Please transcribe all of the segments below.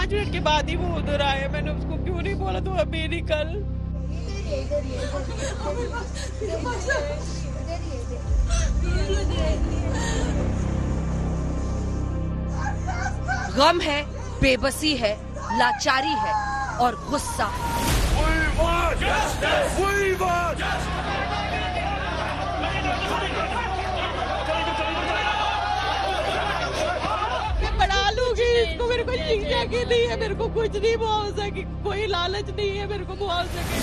5 minute के बाद ही वो उधर आया। मैंने उसको क्यों नहीं बोला तू अभी निकल। गम है, बेबसी है, लाचारी है और गुस्सा है। मैं पढ़ा लूंगी इसको, मेरे को शिक्षा की नहीं है, मेरे को कुछ नहीं मुआवजा की कोई लालच नहीं है मेरे को मुआवजा की।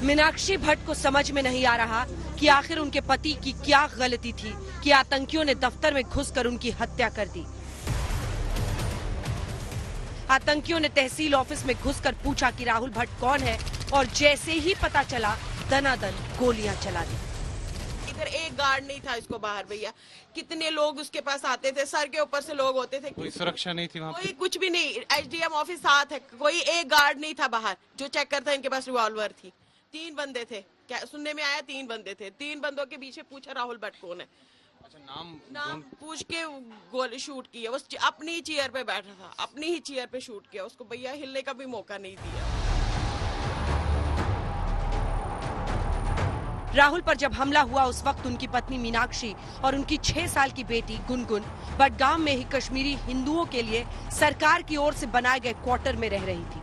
मीनाक्षी भट्ट को समझ में नहीं आ रहा कि आखिर उनके पति की क्या गलती थी कि आतंकियों ने दफ्तर में घुसकर उनकी हत्या कर दी। आतंकियों ने तहसील ऑफिस में घुसकर पूछा कि राहुल भट्ट कौन है और जैसे ही पता चला दनादन गोलियां चला दी। इधर एक गार्ड नहीं था इसको बाहर भैया, कितने लोग उसके पास आते थे, सर के ऊपर से लोग होते थे। कोई सुरक्षा नहीं थी वहाँ पे? कोई कुछ भी नहीं, एसडीएम ऑफिस साथ है, कोई एक गार्ड नहीं था बाहर जो चेक करता। इनके पास रिवॉल्वर थी, 3 बंदे थे, क्या सुनने में आया 3 बंदे थे। 3 बंदों के पीछे पूछा राहुल भट्ट कौन है। अच्छा, नाम पूछ के गोली शूट किया। वो अपनी ही चेयर पे बैठा था, अपनी ही चेयर पे शूट किया उसको, भैया हिलने का भी मौका नहीं दिया। राहुल पर जब हमला हुआ उस वक्त उनकी पत्नी मीनाक्षी और उनकी 6 साल की बेटी गुनगुन बडगाम में ही कश्मीरी हिंदुओं के लिए सरकार की ओर से बनाए गए क्वार्टर में रह रही थी।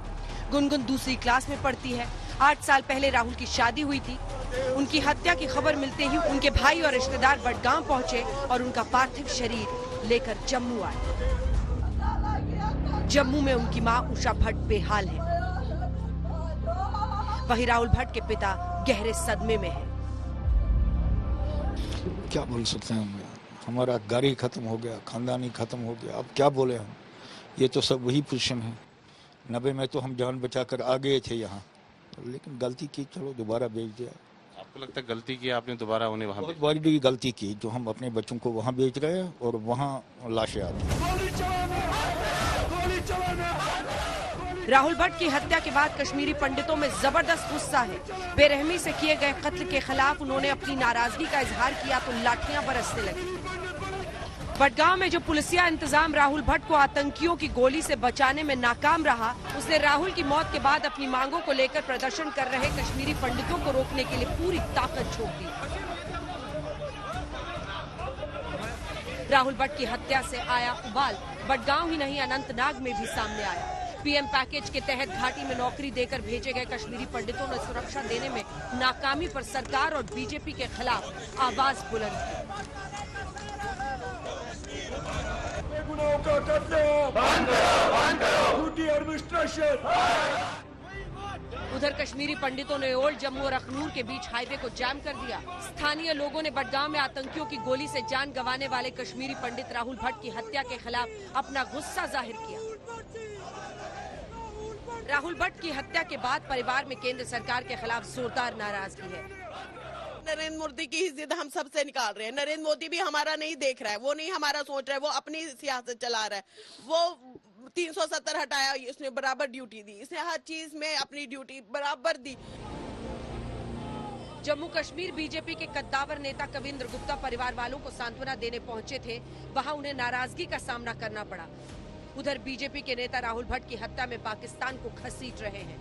गुनगुन दूसरी क्लास में पढ़ती है। 8 साल पहले राहुल की शादी हुई थी। उनकी हत्या की खबर मिलते ही उनके भाई और रिश्तेदार बडगाम पहुंचे और उनका पार्थिव शरीर लेकर जम्मू आए। जम्मू में उनकी मां उषा भट्ट बेहाल है। वहीं राहुल भट्ट के पिता गहरे सदमे में है। क्या बोल सकते हैं हम? हमारा घर ही खत्म हो गया, खानदान ही खत्म हो गया। अब क्या बोले हम? ये तो सब वही पोजीशन है। 90 में तो हम जान बचाकर आ गए थे यहाँ, लेकिन गलती की, चलो दोबारा भेज दिया। आपको लगता है गलती की आपने दोबारा उन्हें वहाँ? बहुत बड़ी गलती की जो हम अपने बच्चों को वहाँ भेज रहे हैं और वहाँ लाशें आती। राहुल भट्ट की हत्या के बाद कश्मीरी पंडितों में जबरदस्त गुस्सा है। बेरहमी से किए गए कत्ल के खिलाफ उन्होंने अपनी नाराजगी का इजहार किया तो लाठियां बरसने लगी। बडगांव में जो पुलिसिया इंतजाम राहुल भट्ट को आतंकियों की गोली से बचाने में नाकाम रहा, उसने राहुल की मौत के बाद अपनी मांगों को लेकर प्रदर्शन कर रहे कश्मीरी पंडितों को रोकने के लिए पूरी ताकत झोंक दी। राहुल भट्ट की हत्या से आया उबाल बडगांव ही नहीं अनंतनाग में भी सामने आया। पीएम पैकेज के तहत घाटी में नौकरी देकर भेजे गए कश्मीरी पंडितों ने सुरक्षा देने में नाकामी पर सरकार और बीजेपी के खिलाफ आवाज बुलंद की। उधर कश्मीरी पंडितों ने ओल्ड जम्मू और अखनूर के बीच हाईवे को जाम कर दिया। स्थानीय लोगों ने बडगाम में आतंकियों की गोली से जान गंवाने वाले कश्मीरी पंडित राहुल भट्ट की हत्या के खिलाफ अपना गुस्सा जाहिर किया। राहुल भट्ट की हत्या के बाद परिवार में केंद्र सरकार के खिलाफ जोरदार नाराजगी है। नरेंद्र मोदी की ही जिद हम सबसे निकाल रहे हैं। नरेंद्र मोदी भी हमारा नहीं देख रहा है, वो नहीं हमारा सोच रहा है, वो अपनी सियासत चला रहा है। वो 370 हटाया, उसने बराबर ड्यूटी दी, इसने हर चीज में अपनी ड्यूटी बराबर दी। जम्मू कश्मीर बीजेपी के कद्दावर नेता कविंद्र गुप्ता परिवार वालों को सांत्वना देने पहुंचे थे, वहां उन्हें नाराजगी का सामना करना पड़ा। उधर बीजेपी के नेता राहुल भट्ट की हत्या में पाकिस्तान को घसीट रहे हैं।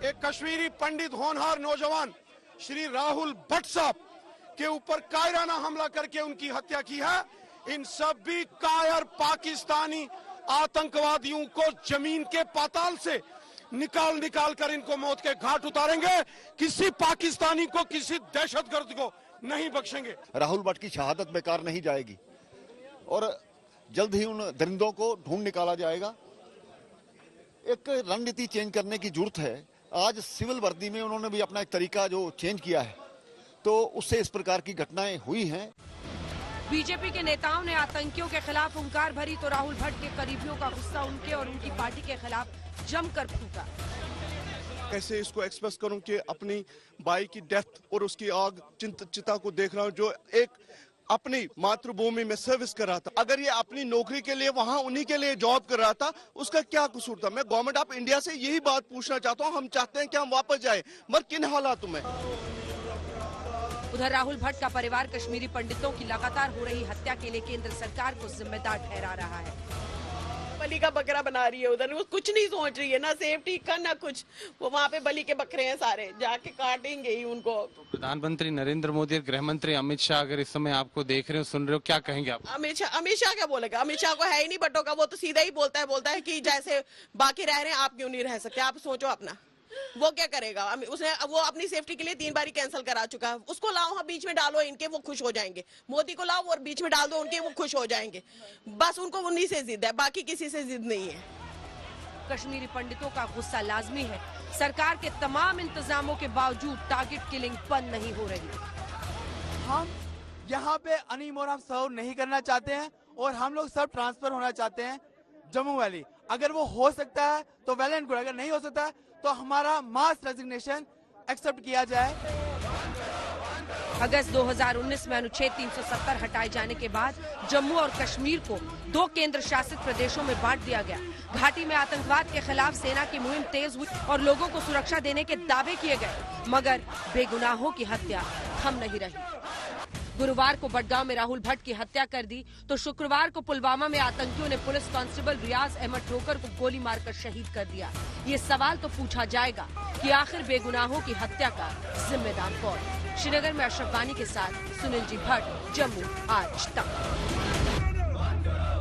एक कश्मीरी पंडित होनहार नौजवान श्री राहुल भट्ट साहब के ऊपर कायराना हमला करके उनकी हत्या की है। इन सभी कायर पाकिस्तानी आतंकवादियों को जमीन के पाताल से निकाल कर इनको मौत के घाट उतारेंगे। किसी पाकिस्तानी को, किसी दहशतगर्द को नहीं बख्शेंगे। राहुल भट्ट की शहादत बेकार नहीं जाएगी और जल्द ही उन दरिंदों को ढूंढ निकाला जाएगा। एक रणनीति चेंज करने की जरूरत है। आज सिविल वर्दी में उन्होंने भी अपना एक तरीका जो चेंज किया है, तो उससे इस प्रकार की घटनाएं हुई हैं। बीजेपी के नेताओं ने आतंकियों के खिलाफ हुंकार भरी तो राहुल भट्ट के करीबियों का गुस्सा उनके और उनकी पार्टी के खिलाफ जमकर फूटा। कैसे इसको एक्सप्रेस करूं कि अपनी भाई की डेथ और उसकी आग चिता को देख रहा हूं, जो एक अपनी मातृभूमि में सर्विस कर रहा था। अगर ये अपनी नौकरी के लिए वहां उन्हीं के लिए जॉब कर रहा था, उसका क्या कसूर था? मैं गवर्नमेंट ऑफ इंडिया से यही बात पूछना चाहता हूं। हम चाहते हैं कि हम वापस जाए, मगर किन हालातों में? उधर राहुल भट्ट का परिवार कश्मीरी पंडितों की लगातार हो रही हत्या के लिए केंद्र सरकार को जिम्मेदार ठहरा रहा है। बलि का बकरा बना रही है उधर, वो कुछ नहीं सोच रही है, ना सेफ्टी का ना कुछ। वो वहाँ पे बलि के बकरे हैं सारे, जाके काटेंगे ही उनको। प्रधानमंत्री नरेंद्र मोदी और गृह मंत्री अमित शाह अगर इस समय आपको देख रहे हो, सुन रहे हो, क्या कहेंगे आप? अमित शाह क्या बोलेगा? अमित शाह को है ही नहीं बटों का, वो तो सीधा ही बोलता है कि जैसे बाकी रह रहे हैं आप क्यों नहीं रह सकते, आप सोचो अपना। वो क्या करेगा? उसने वो अपनी सेफ्टी के लिए 3 बार कैंसिल करा चुका है। उसको लाओ, हाँ बीच में डालो इनके, वो खुश हो जाएंगे। मोदी को लाओ और बीच में डाल दो उनके, वो खुश हो जाएंगे। बस उनको उन्हीं से जिद है, बाकी किसी से जिद नहीं है। कश्मीरी पंडितों का गुस्सा लाजमी है। सरकार के तमाम इंतजामों के बावजूद टारगेट किलिंग बंद नहीं हो रही। हम यहाँ पे अनमोल सर्व नहीं करना चाहते हैं और हम लोग सब ट्रांसफर होना चाहते हैं जम्मू वैली। अगर वो हो सकता है तो वेल एंड गुड, अगर नहीं हो सकता तो हमारा मास रेजिग्नेशन एक्सेप्ट किया जाए। अगस्त 2019 में अनुच्छेद 370 हटाए जाने के बाद जम्मू और कश्मीर को 2 केंद्र शासित प्रदेशों में बांट दिया गया। घाटी में आतंकवाद के खिलाफ सेना की मुहिम तेज हुई और लोगों को सुरक्षा देने के दावे किए गए, मगर बेगुनाहों की हत्या थम नहीं रही। गुरुवार को बडगांव में राहुल भट्ट की हत्या कर दी तो शुक्रवार को पुलवामा में आतंकियों ने पुलिस कांस्टेबल रियाज अहमद ठोकर को गोली मारकर शहीद कर दिया। ये सवाल तो पूछा जाएगा कि आखिर बेगुनाहों की हत्या का जिम्मेदार कौन? श्रीनगर में अशरफ वानी के साथ सुनील जी भट्ट, जम्मू आज तक।